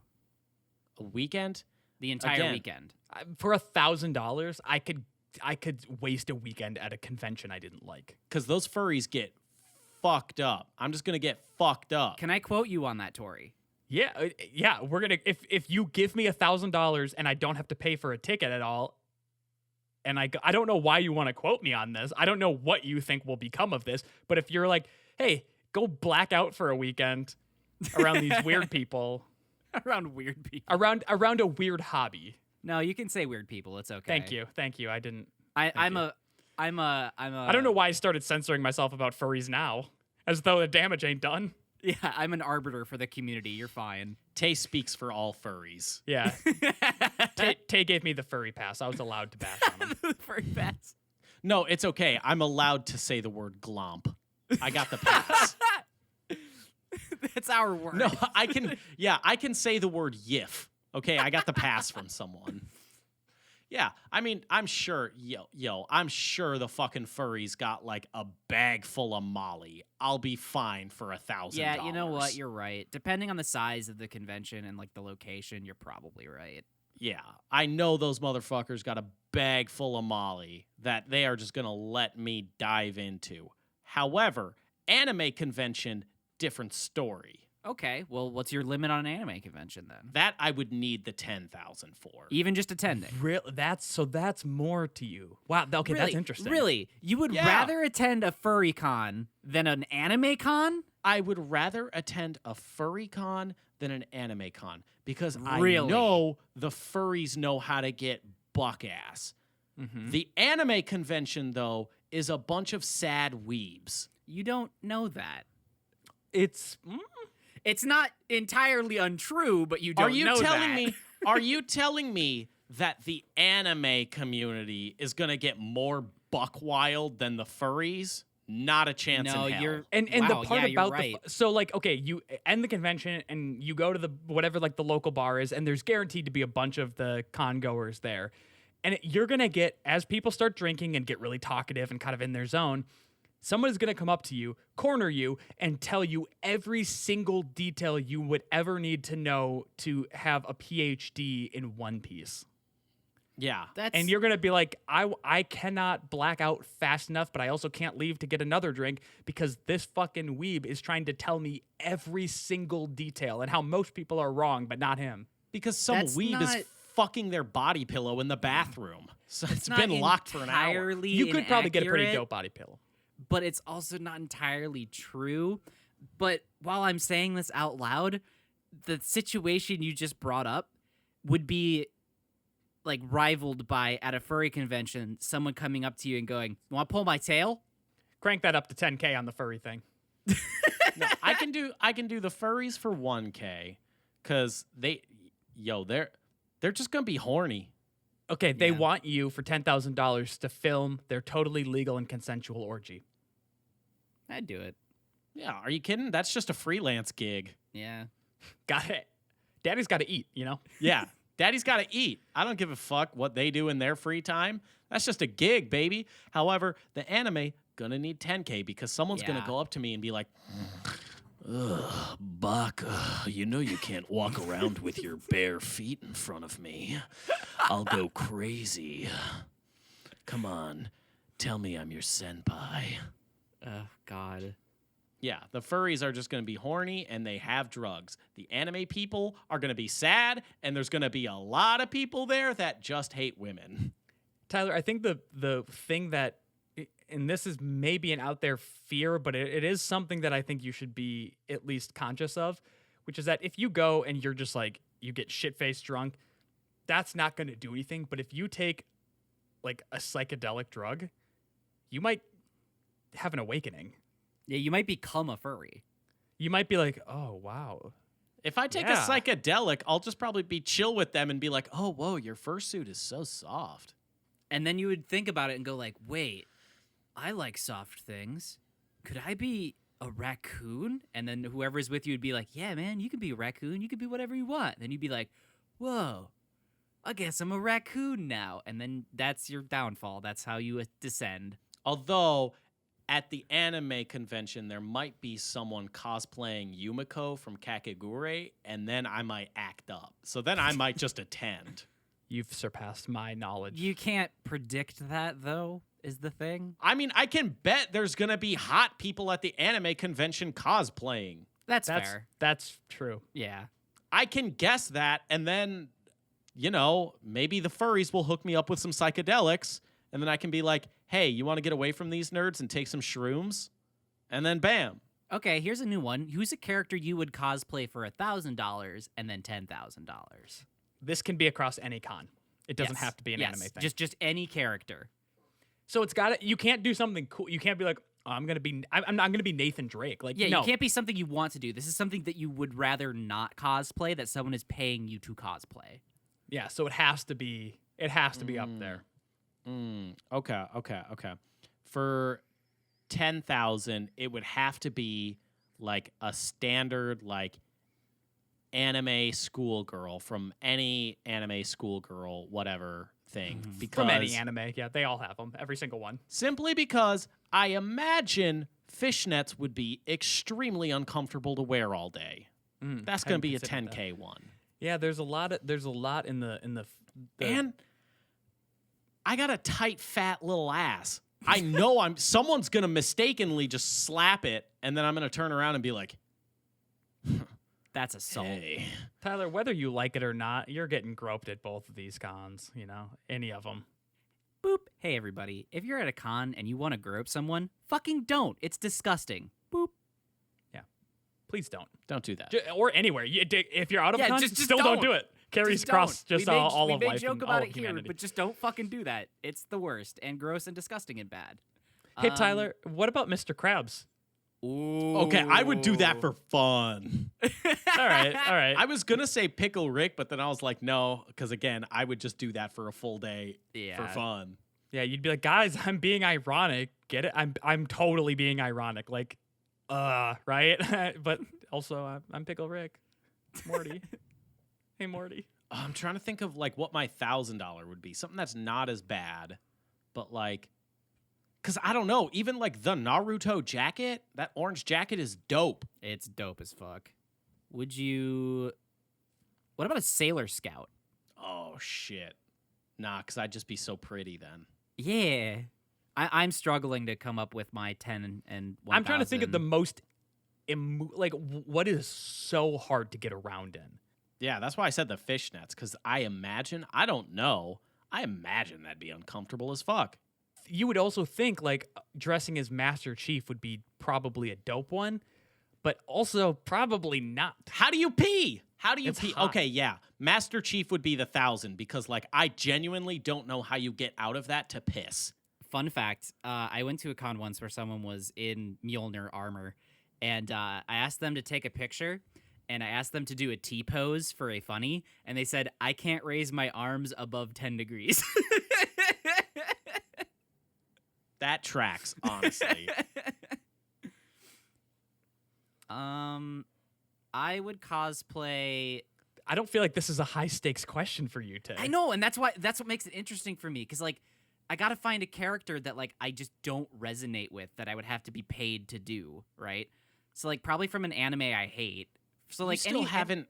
A weekend? The entire Again. weekend. For $1,000, I could waste a weekend at a convention I didn't like. Because those furries get fucked up. I'm just going to get fucked up. Can I quote you on that, Tory? Yeah, we're gonna if you give me $1,000 and I don't have to pay for a ticket at all, and I don't know why you want to quote me on this. I don't know what you think will become of this, but if you're like, hey, go black out for a weekend around these weird people, Around weird people. around a weird hobby. No, you can say weird people. It's okay. Thank you. I didn't. I'm you. a I don't know why I started censoring myself about furries now, as though the damage ain't done. Yeah, I'm an arbiter for the community. You're fine. Tay speaks for all furries. Yeah. Tay gave me the furry pass. I was allowed to bash on him. Furry pass. No, it's okay. I'm allowed to say the word glomp. I got the pass. That's our word. No, I can say the word yiff. Okay, I got the pass from someone. Yeah, I mean, I'm sure, I'm sure the fucking furries got like a bag full of Molly. I'll be fine for $1,000. Yeah, you know what? You're right. Depending on the size of the convention and like the location, you're probably right. Yeah, I know those motherfuckers got a bag full of Molly that they are just going to let me dive into. However, anime convention, different story. Okay, well, what's your limit on an anime convention then? That I would need the 10,000 for. Even just attending. That's more to you. Wow. Okay, Really? that's interesting. Really? You would Yeah. rather attend a furry con than an anime con? I would rather attend a furry con than an anime con because I Really? know the furries know how to get buck ass. Mhm. The anime convention, though, is a bunch of sad weebs. You don't know that. It's It's not entirely untrue, but you don't know that. Are you telling me that the anime community is going to get more buck wild than the furries? Not a chance No, in hell. you're And wow, the part yeah, you're about right. so like, okay, you end the convention and you go to the whatever like the local bar is, and there's guaranteed to be a bunch of the con goers there, and you're gonna get, as people start drinking and get really talkative and kind of in their zone, someone is gonna come up to you, corner you, and tell you every single detail you would ever need to know to have a PhD in One Piece. Yeah. That's And you're going to be like, I cannot black out fast enough, but I also can't leave to get another drink because this fucking weeb is trying to tell me every single detail and how most people are wrong, but not him. Because some That's weeb is not- fucking their body pillow in the bathroom. So it's not been locked for an hour. entirely You could probably get a pretty inaccurate, dope body pill. but it's also not entirely true. But while I'm saying this out loud, the situation you just brought up would be like rivaled by, at a furry convention, someone coming up to you and going, "Want to pull my tail?" Crank that up to 10K on the furry thing. No, I can do the furries for 1K because they're just gonna be horny. Okay, they Yeah. want you for $10,000 to film their totally legal and consensual orgy. I'd do it. Yeah, are you kidding? That's just a freelance gig. Yeah. Got it. Daddy's got to eat, you know? Yeah, daddy's got to eat. I don't give a fuck what they do in their free time. That's just a gig, baby. However, the anime gonna need 10K because someone's gonna Yeah. go up to me and be like, "Ugh, Buck, you know you can't walk around with your bare feet in front of me. I'll go crazy. Come on, tell me I'm your senpai." Oh, God. Yeah, the furries are just going to be horny and they have drugs. The anime people are going to be sad, and there's going to be a lot of people there that just hate women. Tyler, I think the thing that, and this is maybe an out there fear, but it is something that I think you should be at least conscious of, which is that if you go and you're just like, you get shit-faced drunk, that's not going to do anything. But if you take like a psychedelic drug, you might have an awakening. Yeah, you might become a furry. You might be like, oh, wow. If I take a Yeah. psychedelic, I'll just probably be chill with them and be like, "Oh, whoa, your fursuit is so soft." And then you would think about it and go like, wait, I like soft things. Could I be a raccoon? And then whoever's with you would be like, yeah, man, you can be a raccoon. You can be whatever you want. Then you'd be like, whoa, I guess I'm a raccoon now. And then that's your downfall. That's how you descend. Although, at the anime convention, there might be someone cosplaying Yumiko from Kakegurui, and then I might act up. So then I might just attend. You've surpassed my knowledge. You can't predict that, though, is the thing. I mean, I can bet there's going to be hot people at the anime convention cosplaying. That's fair. That's true. Yeah. I can guess that, and then, maybe the furries will hook me up with some psychedelics, and then I can be like, "Hey, you want to get away from these nerds and take some shrooms?" And then bam. Okay, here's a new one. Who's a character you would cosplay for $1,000 and then $10,000? This can be across any con. It doesn't Yes. have to be an Yes, anime thing. Just any character. So it's got to, you can't do something cool. You can't be like, oh, I'm not going to be Nathan Drake. Like, Yeah, no. you can't be something you want to do. This is something that you would rather not cosplay, that someone is paying you to cosplay. Yeah, so it has to be up there. Okay. For 10,000, it would have to be like a standard anime schoolgirl from any anime schoolgirl whatever thing. Because From any anime. Yeah, they all have them. Every single one. simply because I imagine fishnets would be extremely uncomfortable to wear all day. That's I going to hadn't be a considered that. 10K one. Yeah, there's a lot in the And I got a tight, fat little ass. I know someone's gonna mistakenly just slap it, and then I'm gonna turn around and be like, That's assault. "Hey." Tyler, whether you like it or not, you're getting groped at both of these cons, any of them. Boop. Hey, everybody. If you're at a con and you want to grope someone, fucking don't. It's disgusting. Boop. Please don't. Don't do that. Or anywhere. If you're out of con, just still don't do it. Carries Just across don't. just all of we life may joke and about all it of here, humanity. but just don't fucking do that. It's the worst and gross and disgusting and bad. Hey, Tyler, what about Mr. Krabs? Ooh. Okay, I would do that for fun. All right. I was gonna say Pickle Rick, but then I was like, no, because again, I would just do that for a full day for fun. Yeah, you'd be like, guys, I'm being ironic. Get it? I'm totally being ironic. Like, right? But also, I'm Pickle Rick. Morty. Hey, Morty. I'm trying to think of like what my $1,000 would be. Something that's not as bad, but like, because I don't know. Even like the Naruto jacket, that orange jacket is dope. It's dope as fuck. Would you? What about a Sailor Scout? Oh shit. Nah, because I'd just be so pretty then. Yeah. I'm struggling to come up with my 10 and 1,000. I'm trying to think of the most, what is so hard to get around in. Yeah, that's why I said the fishnets, because I imagine that'd be uncomfortable as fuck. You would also think like dressing as Master Chief would be probably a dope one, but also probably not. How do you pee? It's pee? hot. Okay, yeah. Master Chief would be the 1,000 because like I genuinely don't know how you get out of that to piss. Fun fact, I went to a con once where someone was in Mjolnir armor, and I asked them to take a picture, and I asked them to do a T-pose for a funny, and they said, I can't raise my arms above 10 degrees. That tracks, honestly. I would cosplay... I don't feel like this is a high stakes question for you, Tay. I know, and that's what makes it interesting for me, because, like, I gotta find a character that, like, I just don't resonate with that I would have to be paid to do, right? So, like, probably from an anime I hate. So, like, you still haven't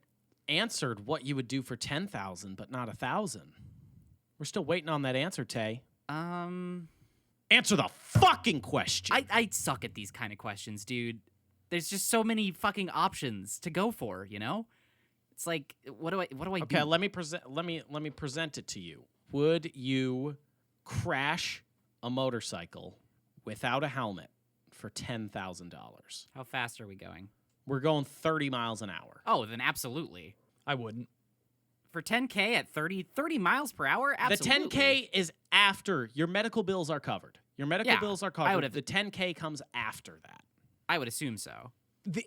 answered what you would do for 10,000, but not 1,000. We're still waiting on that answer, Tay. Answer the fucking question. I suck at these kind of questions, dude. There's just so many fucking options to go for, you know? It's like, what do I Okay, do? let me present it to you. Would you crash a motorcycle without a helmet for $10,000? How fast are we going? We're going 30 miles an hour. Oh, then absolutely. I wouldn't. For 10K at 30 miles per hour? Absolutely. The 10K is after your medical bills are covered. Your medical bills are covered. would've- The 10K comes after that. I would assume so.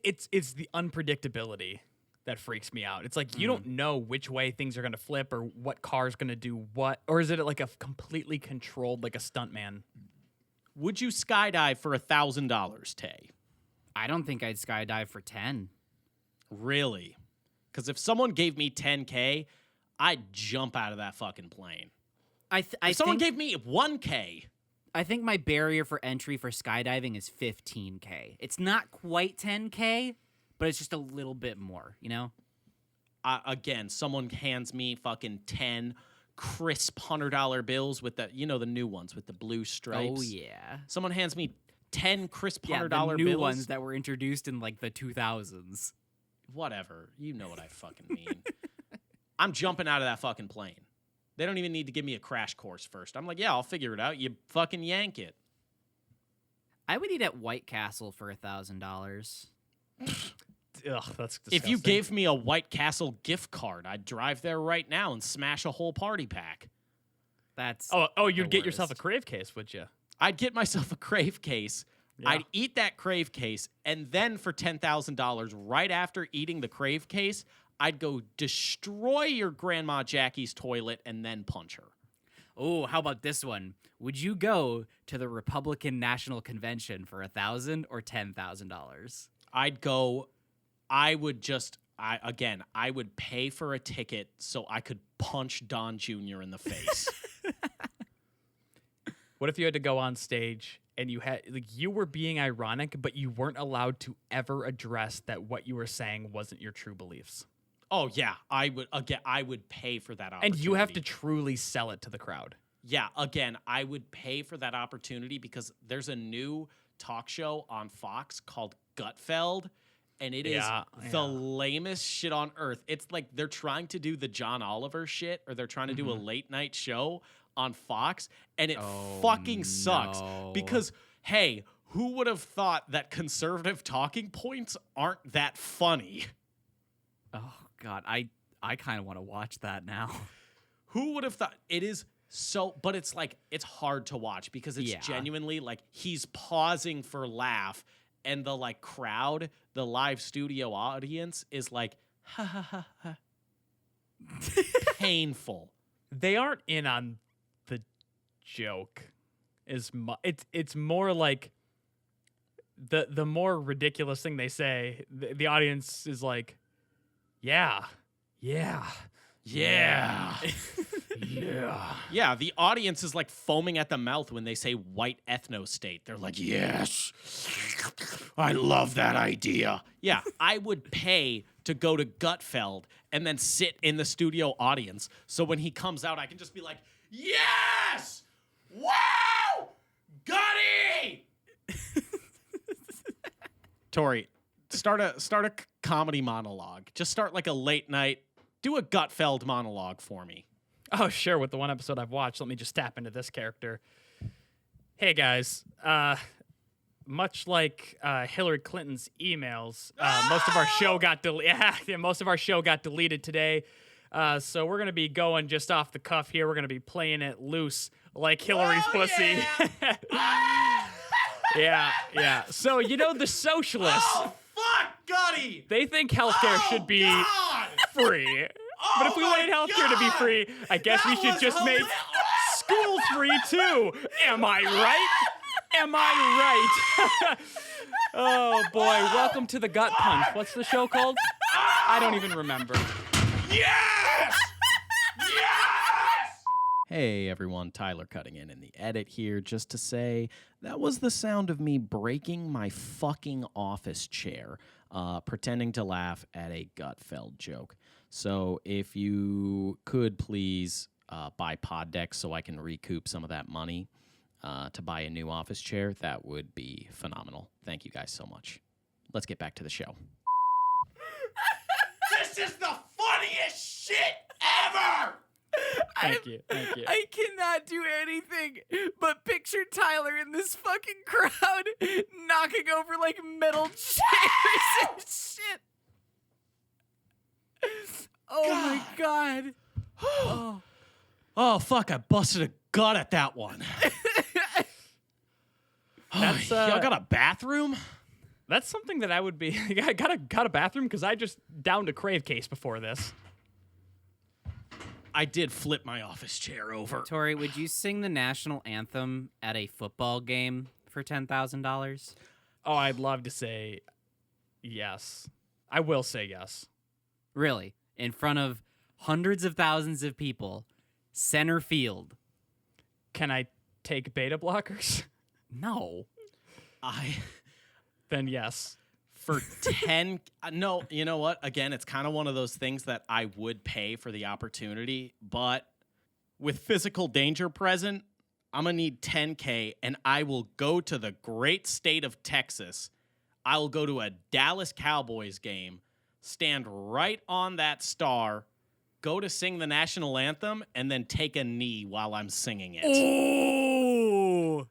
It's the unpredictability that freaks me out. It's like you don't know which way things are going to flip or what car's going to do what. Or is it like a completely controlled, like a stuntman? Would you skydive for $1,000, Tay? I don't think I'd skydive for 10. Really? Because if someone gave me 10K, I'd jump out of that fucking plane. If someone gave me 1K... I think my barrier for entry for skydiving is 15K. It's not quite 10K, but it's just a little bit more, you know? Again, someone hands me fucking 10 crisp $100 bills with the, the new ones with the blue stripes. Oh, yeah. Someone hands me 10 crisp $100 the new bills. ones that were introduced in, like, the 2000s. Whatever. You know what I fucking mean. I'm jumping out of that fucking plane. They don't even need to give me a crash course first. I'm like, yeah, I'll figure it out. You fucking yank it. I would eat at White Castle for $1,000. Ugh, that's disgusting. If you gave me a White Castle gift card, I'd drive there right now and smash a whole party pack. That's you'd get yourself a worst. crave case, would you? I'd get myself a crave case. Yeah. I'd eat that crave case, and then for $10,000, right after eating the crave case, I'd go destroy your Grandma Jackie's toilet and then punch her. Oh, how about this one? Would you go to the Republican National Convention for $1,000 or $10,000? I'd go. I would pay for a ticket so I could punch Don Jr. in the face. What if you had to go on stage and you were being ironic, but you weren't allowed to ever address that what you were saying wasn't your true beliefs? Oh yeah, I would pay for that opportunity. And you have to truly sell it to the crowd. Yeah, again, I would pay for that opportunity because there's a new talk show on Fox called Gutfeld, and it is the lamest shit on earth. It's like they're trying to do the John Oliver shit, or they're trying to do a late night show on Fox, and it fucking sucks. Because, hey, who would have thought that conservative talking points aren't that funny? Oh, God. I kind of want to watch that now. Who would have thought? It is so, but it's like, it's hard to watch because it's genuinely like he's pausing for laugh, and the like crowd, the live studio audience is like, ha ha ha ha. Painful. They aren't in on the joke. It's more like the more ridiculous thing they say, the audience is like, yeah. Yeah. Yeah, the audience is like foaming at the mouth when they say white ethno state. They're like, yes, I love that idea. Yeah, I would pay to go to Gutfeld and then sit in the studio audience. So when he comes out, I can just be like, yes, wow, Gutty. Tory, start a comedy monologue. Just start like a late night. Do a Gutfeld monologue for me. Oh, sure. With the one episode I've watched, let me just tap into this character. Hey, guys. Much like Hillary Clinton's emails, most of our show got deleted today. So we're gonna be going just off the cuff here. We're gonna be playing it loose like Hillary's pussy. Yeah. So the socialists. Oh, fuck, Gutty! They think healthcare should be free. But if we wanted healthcare to be free, I guess we should just make schools free too. Am I right? Oh boy, welcome to the Gut Punch. What's the show called? I don't even remember. Yes! Hey everyone, Tyler cutting in the edit here just to say that was the sound of me breaking my fucking office chair, pretending to laugh at a Gutfeld joke. So if you could please buy pod decks so I can recoup some of that money to buy a new office chair, that would be phenomenal. Thank you guys so much. Let's get back to the show. This is the funniest shit ever! Thank you. I cannot do anything but picture Tyler in this fucking crowd knocking over like metal chairs and shit. Oh my God. Oh fuck, I busted a gut at that one. That's y'all got a bathroom? That's something that I would be. I got a bathroom because I just downed a Crave case before this. I did flip my office chair over. Tory, would you sing the national anthem at a football game for $10,000? Oh, I'd love to say yes. I will say yes. Really? In front of hundreds of thousands of people, center field. Can I take beta blockers? No. Then yes. For 10 no, you know what? Again, it's kind of one of those things that I would pay for the opportunity, but with physical danger present, I'm going to need $10K, and I will go to the great state of Texas. I will go to a Dallas Cowboys game, stand right on that star, go to sing the national anthem, and then take a knee while I'm singing it. Oh!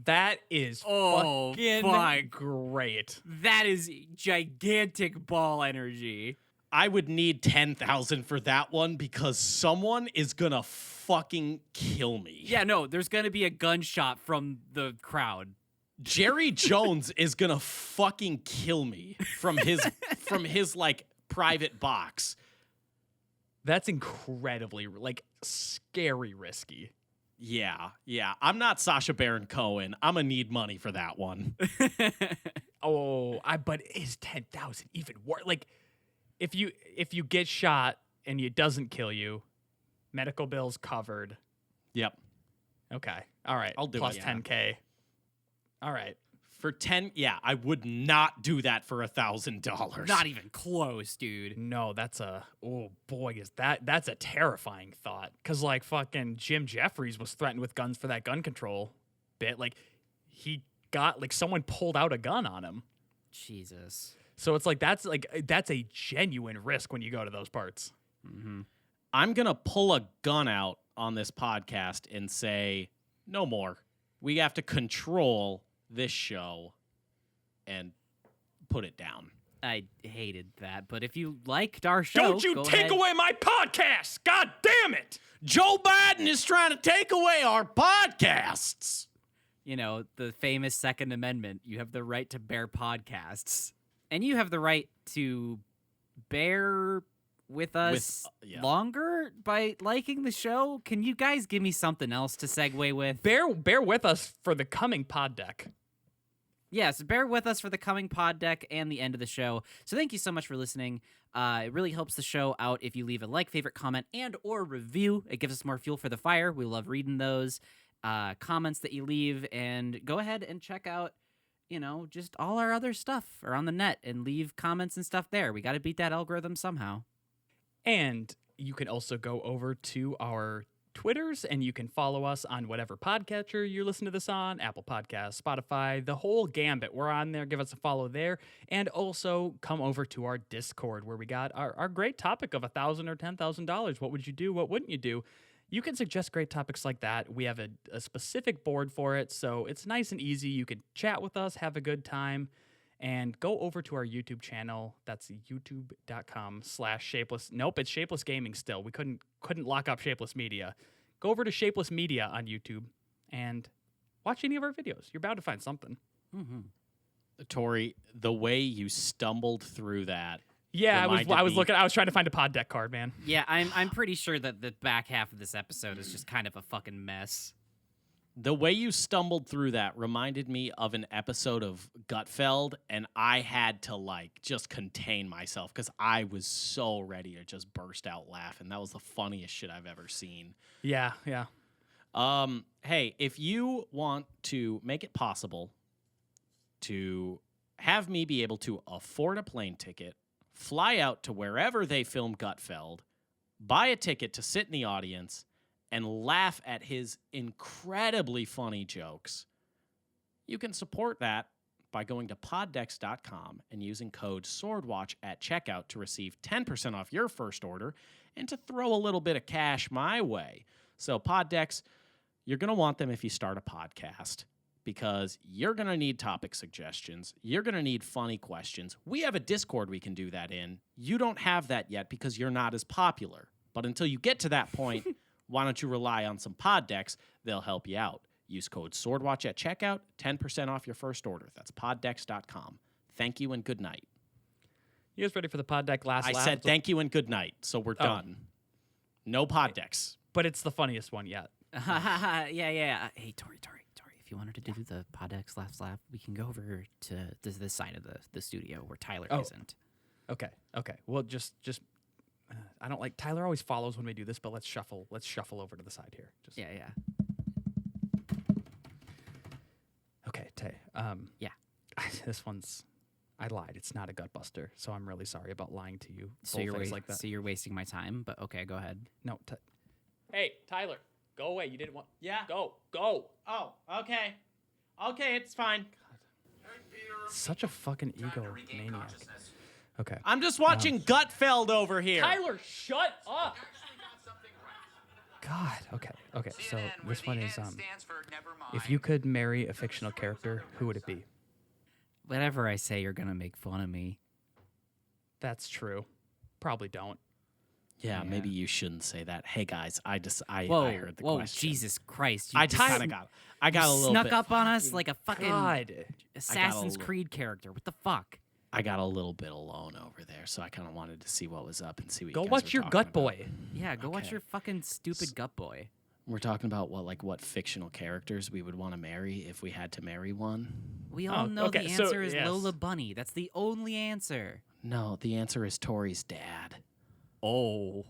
That is fucking my great. That is gigantic ball energy. I would need 10,000 for that one because someone is going to fucking kill me. Yeah, no, there's going to be a gunshot from the crowd. Jerry Jones is going to fucking kill me from his like private box. That's incredibly scary risky. Yeah. I'm not Sacha Baron Cohen. I'm gonna need money for that one. But is 10,000 even worth? Like, if you get shot and it doesn't kill you, medical bills covered. Yep. Okay. All right. I'll do Plus it. Plus 10K. All right. For 10, yeah, I would not do that for $1,000. Not even close, dude. No, that's a terrifying thought. Because, like, fucking Jim Jeffries was threatened with guns for that gun control bit. Like, he got, like, someone pulled out a gun on him. Jesus. So it's like that's a genuine risk when you go to those parts. Mm-hmm. I'm going to pull a gun out on this podcast and say, no more. We have to control this show and put it down. I hated that, but if you liked our show, Don't you go take ahead. away my podcast! God damn it! Joe Biden is trying to take away our podcasts. You know, the famous Second Amendment. You have the right to bear podcasts. And you have the right to bear with us longer by liking the show. Can you guys give me something else to segue with? Bear with us for the coming pod deck. Yes, bear with us for the coming pod deck and the end of the show. So thank you so much for listening. It really helps the show out if you leave a like, favorite, comment, and or review. It gives us more fuel for the fire. We love reading those comments that you leave. And go ahead and check out, just all our other stuff are on the net and leave comments and stuff there. We got to beat that algorithm somehow. And you can also go over to our Twitters and you can follow us on whatever podcatcher you listen to this on, Apple Podcasts, Spotify, the whole gambit. We're on there. Give us a follow there. And also come over to our Discord where we got our great topic of $1,000 or $10,000. What would you do? What wouldn't you do? You can suggest great topics like that. We have a specific board for it, so it's nice and easy. You can chat with us, have a good time. And go over to our YouTube channel. That's youtube.com/Shapeless. Nope, it's Shapeless Gaming still. We couldn't lock up Shapeless Media. Go over to Shapeless Media on YouTube and watch any of our videos. You're bound to find something. Mm-hmm. Tory, the way you stumbled through that. Yeah, I was trying to find a pod deck card, man. Yeah, I'm pretty sure that the back half of this episode is just kind of a fucking mess. The way you stumbled through that reminded me of an episode of Gutfeld, and I had to, just contain myself because I was so ready to just burst out laughing. That was the funniest shit I've ever seen. Yeah. Hey, if you want to make it possible to have me be able to afford a plane ticket, fly out to wherever they film Gutfeld, buy a ticket to sit in the audience, and laugh at his incredibly funny jokes, you can support that by going to poddex.com and using code SWORDWATCH at checkout to receive 10% off your first order and to throw a little bit of cash my way. So Poddex, you're going to want them if you start a podcast because you're going to need topic suggestions. You're going to need funny questions. We have a Discord we can do that in. You don't have that yet because you're not as popular. But until you get to that point, why don't you rely on some pod decks? They'll help you out. Use code SWORDWATCH at checkout, 10% off your first order. That's poddex.com. Thank you and good night. You guys ready for the pod deck last I laugh? said thank you and good night, so we're done. No pod decks. But it's the funniest one yet. Yeah. Hey, Tory, if you wanted to do the Poddex laugh, we can go over to this side of the studio where Tyler isn't. Okay. Well, just I don't like Tyler always follows when we do this, but let's shuffle over to the side here. Yeah. Okay, Tay. Yeah. This one's I lied. It's not a gut buster, so I'm really sorry about lying to you. So you're wasting my time, but okay, go ahead. No. Hey, Tyler, go away. You didn't want. Yeah. Go. Oh, okay. Okay, it's fine. Such a fucking ego maniac. Okay. I'm just watching Gutfeld over here. Tyler, shut up. God. Okay. So this one is if you could marry a fictional character, who would it be? Whatever I say, you're gonna make fun of me. That's true. Probably don't. Yeah, maybe you shouldn't say that. Hey guys, I heard the whoa, question. Jesus Christ! I just kind of got. I got a little snuck bit, up on us like a fucking God. Assassin's Creed character. What the fuck? I got a little bit alone over there, so I kind of wanted to see what was up and see what. Go you guys watch were your talking Gut about. Boy. Yeah, go watch Okay. your fucking stupid Gut Boy. We're talking about what fictional characters we would want to marry if we had to marry one. We all know okay, the so, answer is yes. Lola Bunny. That's the only answer. No, the answer is Tory's dad. Oh.